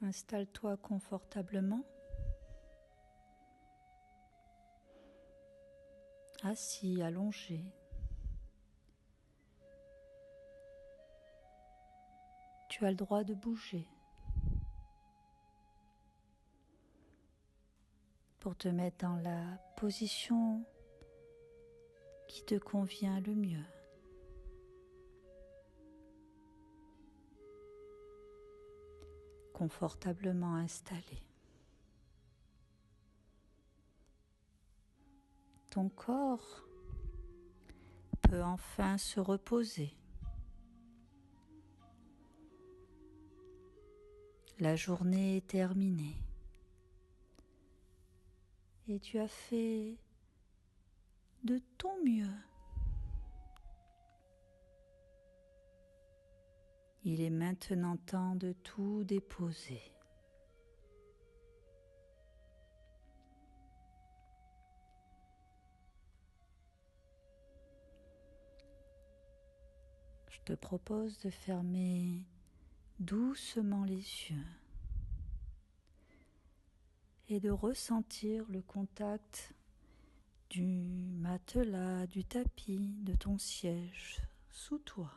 Installe-toi confortablement, assis, allongé. Tu as le droit de bouger pour te mettre dans la position qui te convient le mieux. Confortablement installé. Ton corps peut enfin se reposer. La journée est terminée et tu as fait de ton mieux. Il est maintenant temps de tout déposer. Je te propose de fermer doucement les yeux et de ressentir le contact du matelas, du tapis, de ton siège sous toi.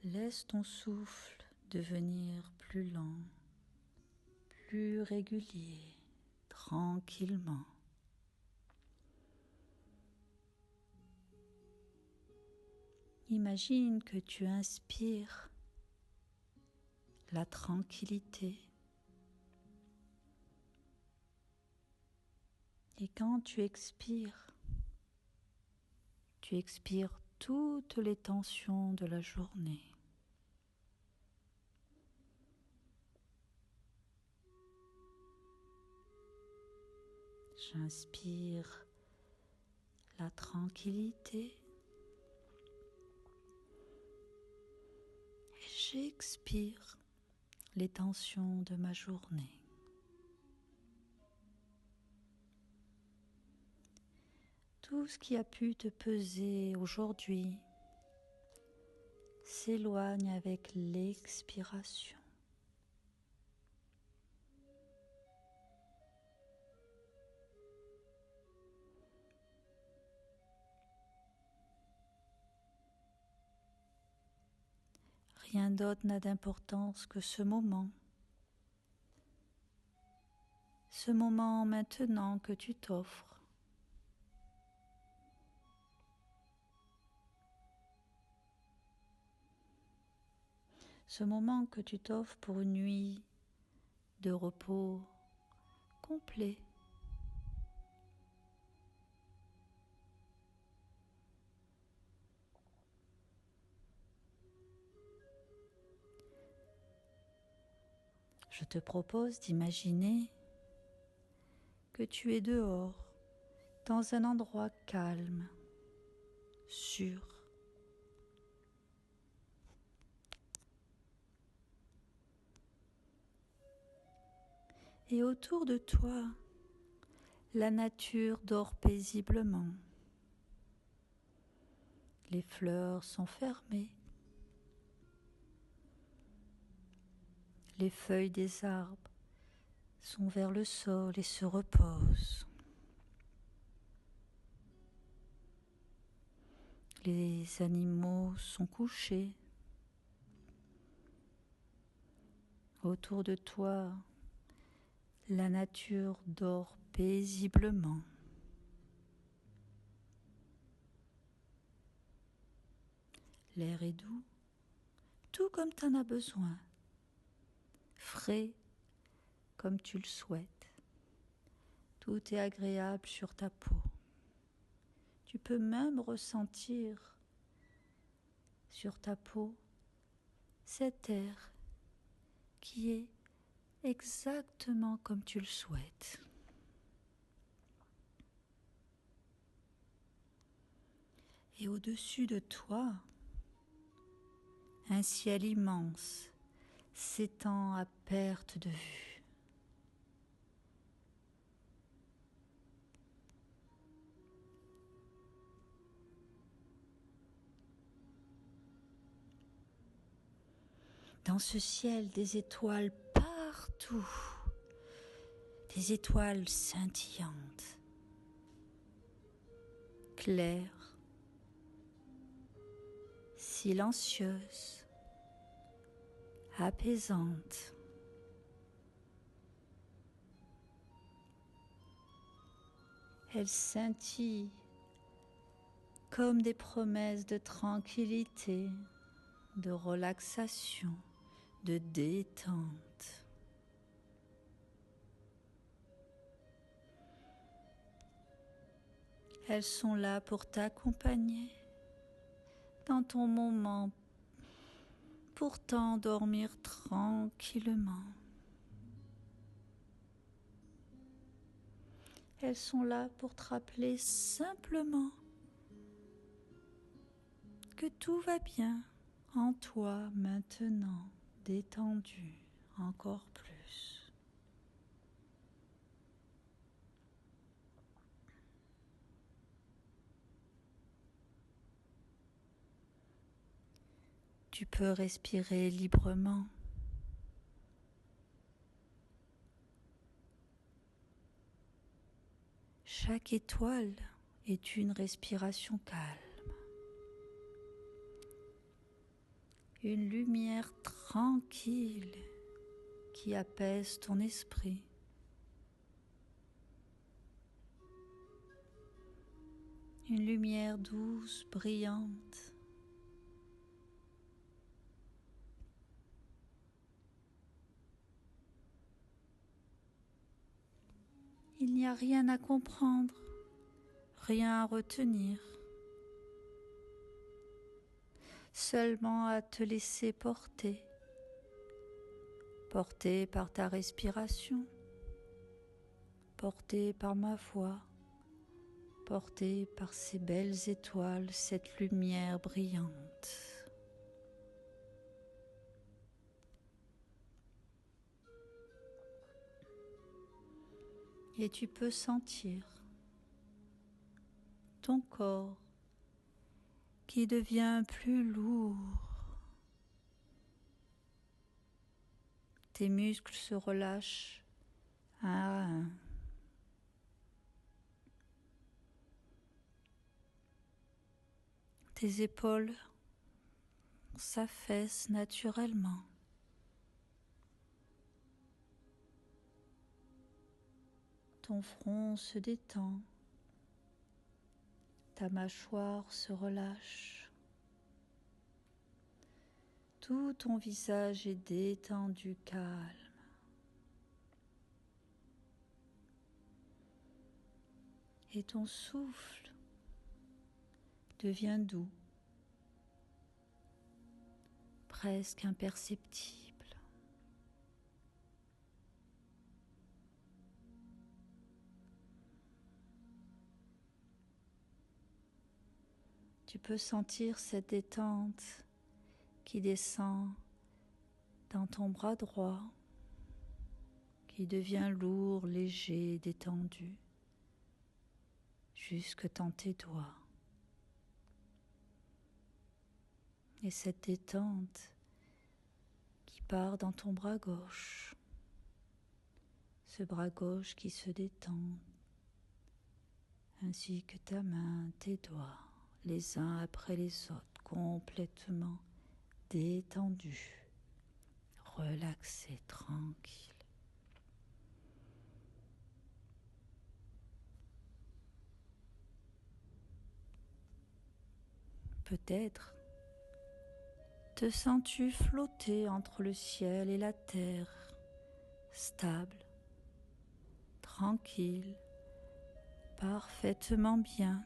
Laisse ton souffle devenir plus lent, plus régulier, tranquillement. Imagine que tu inspires la tranquillité et quand tu expires toutes les tensions de la journée. J'inspire la tranquillité et j'expire les tensions de ma journée. Tout ce qui a pu te peser aujourd'hui s'éloigne avec l'expiration. Rien d'autre n'a d'importance que ce moment maintenant que tu t'offres. Ce moment que tu t'offres pour une nuit de repos complet. Je te propose d'imaginer que tu es dehors, dans un endroit calme, sûr. Et autour de toi, la nature dort paisiblement. Les fleurs sont fermées. Les feuilles des arbres sont vers le sol et se reposent. Les animaux sont couchés. Autour de toi, la nature dort paisiblement. L'air est doux, tout comme tu en as besoin. Frais, comme tu le souhaites. Tout est agréable sur ta peau. Tu peux même ressentir sur ta peau cet air qui est exactement comme tu le souhaites. Et au-dessus de toi, un ciel immense s'étend à perte de vue. dans ce ciel des étoiles partout, des étoiles scintillantes, claires, silencieuses, apaisantes. Elles scintillent comme des promesses de tranquillité, de relaxation, de détente. Elles sont là pour t'accompagner dans ton moment pour t'endormir tranquillement. Elles sont là pour te rappeler simplement que tout va bien en toi maintenant, détendu encore plus. Tu peux respirer librement. Chaque étoile est une respiration calme. Une lumière tranquille qui apaise ton esprit. Une lumière douce, brillante. Il n'y a rien à comprendre, rien à retenir. Seulement à te laisser porter, porté par ta respiration, porté par ma voix, porté par ces belles étoiles, cette lumière brillante. Et tu peux sentir ton corps qui devient plus lourd. Tes muscles se relâchent un à un. Tes épaules s'affaissent naturellement. Ton front se détend. Ta mâchoire se relâche. Tout ton visage est détendu, calme. Et ton souffle devient doux, presque imperceptible. Tu peux sentir cette détente qui descend dans ton bras droit, qui devient lourd, léger, détendu, jusque dans tes doigts. Et cette détente qui part dans ton bras gauche, ce bras gauche qui se détend, ainsi que ta main, tes doigts, les uns après les autres, complètement détendus, relaxés, tranquilles. Peut-être te sens-tu flotter entre le ciel et la terre, stable, tranquille, parfaitement bien.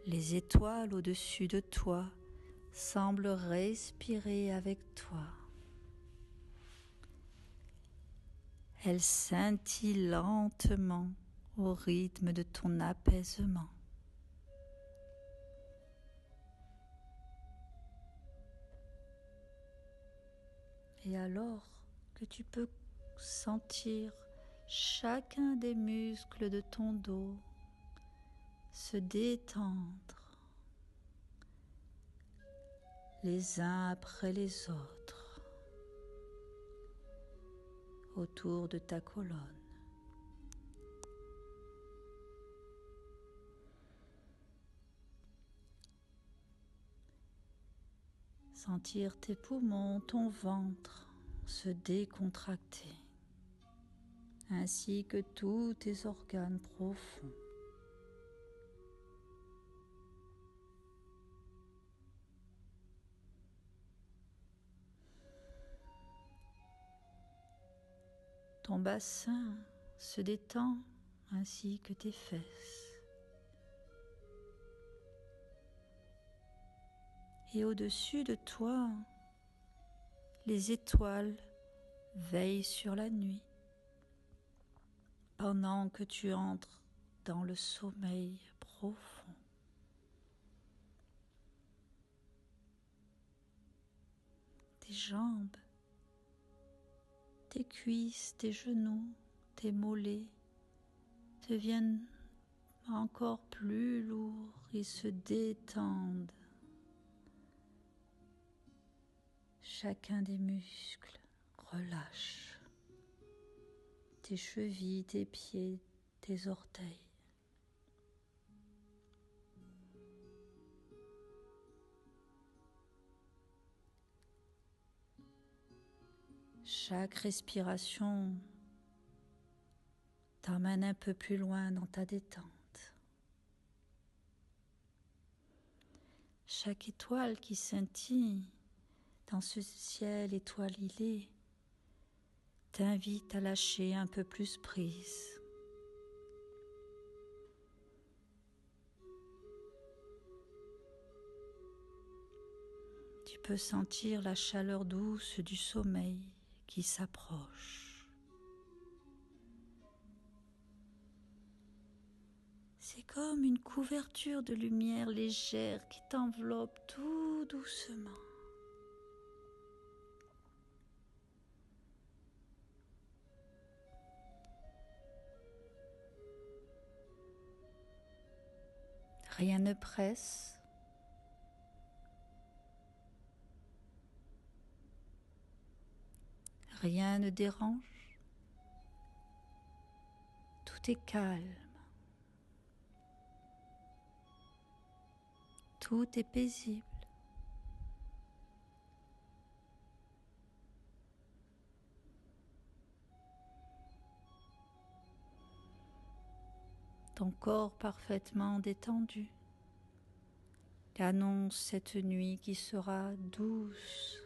Les étoiles au-dessus de toi semblent respirer avec toi. Elles scintillent lentement au rythme de ton apaisement. Et alors que tu peux sentir chacun des muscles de ton dos se détendre les uns après les autres autour de ta colonne. Sentir tes poumons, ton ventre se décontracter, ainsi que tous tes organes profonds. Ton bassin se détend ainsi que tes fesses. Et au-dessus de toi, les étoiles veillent sur la nuit pendant que tu entres dans le sommeil profond. Tes jambes, tes cuisses, tes genoux, tes mollets deviennent encore plus lourds et se détendent. Chacun des muscles relâche. Tes chevilles, tes pieds, tes orteils. Chaque respiration t'emmène un peu plus loin dans ta détente. Chaque étoile qui scintille dans ce ciel étoilé t'invite à lâcher un peu plus prise. Tu peux sentir la chaleur douce du sommeil qui s'approche. C'est comme une couverture de lumière légère qui t'enveloppe tout doucement. Rien ne presse. Rien ne dérange. Tout est calme. Tout est paisible. Ton corps parfaitement détendu annonce cette nuit qui sera douce.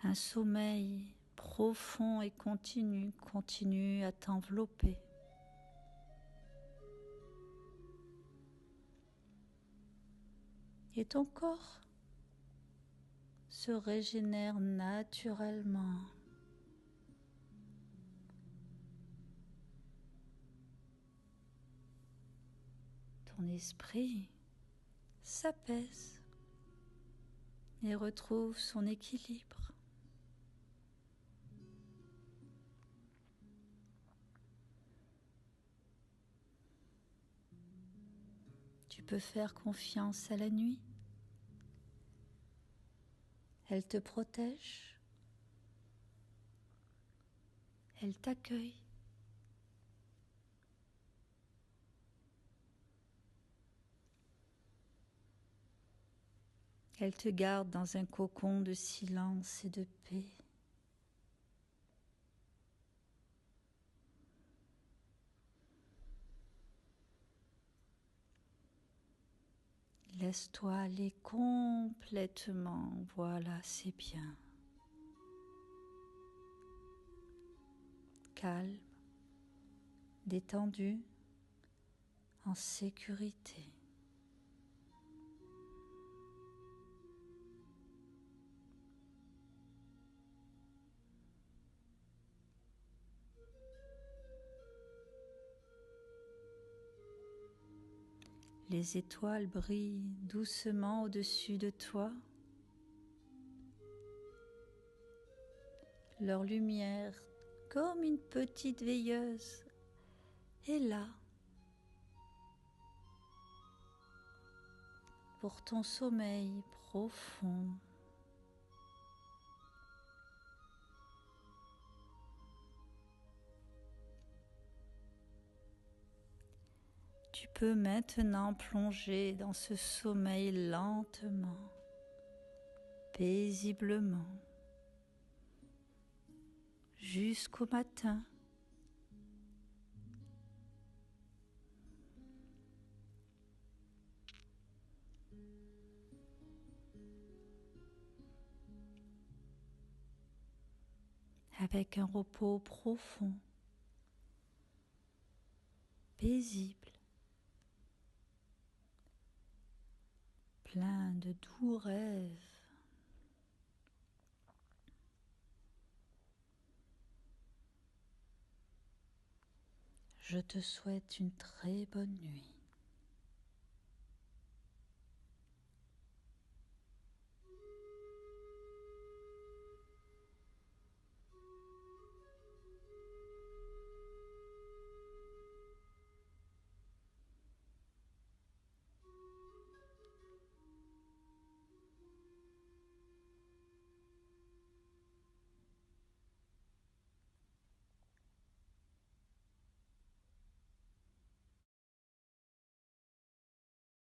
Un sommeil profond et continue à t'envelopper. Et ton corps se régénère naturellement. Ton esprit s'apaise et retrouve son équilibre. Tu peux faire confiance à la nuit. Elle te protège. Elle t'accueille. Elle te garde dans un cocon de silence et de paix. Laisse-toi aller complètement, voilà, c'est bien. Calme, détendu, en sécurité. Les étoiles brillent doucement au-dessus de toi. Leur lumière, comme une petite veilleuse, est là pour ton sommeil profond. Tu peux maintenant plonger dans ce sommeil lentement, paisiblement, jusqu'au matin. Avec un repos profond, paisible, plein de doux rêves. Je te souhaite une très bonne nuit.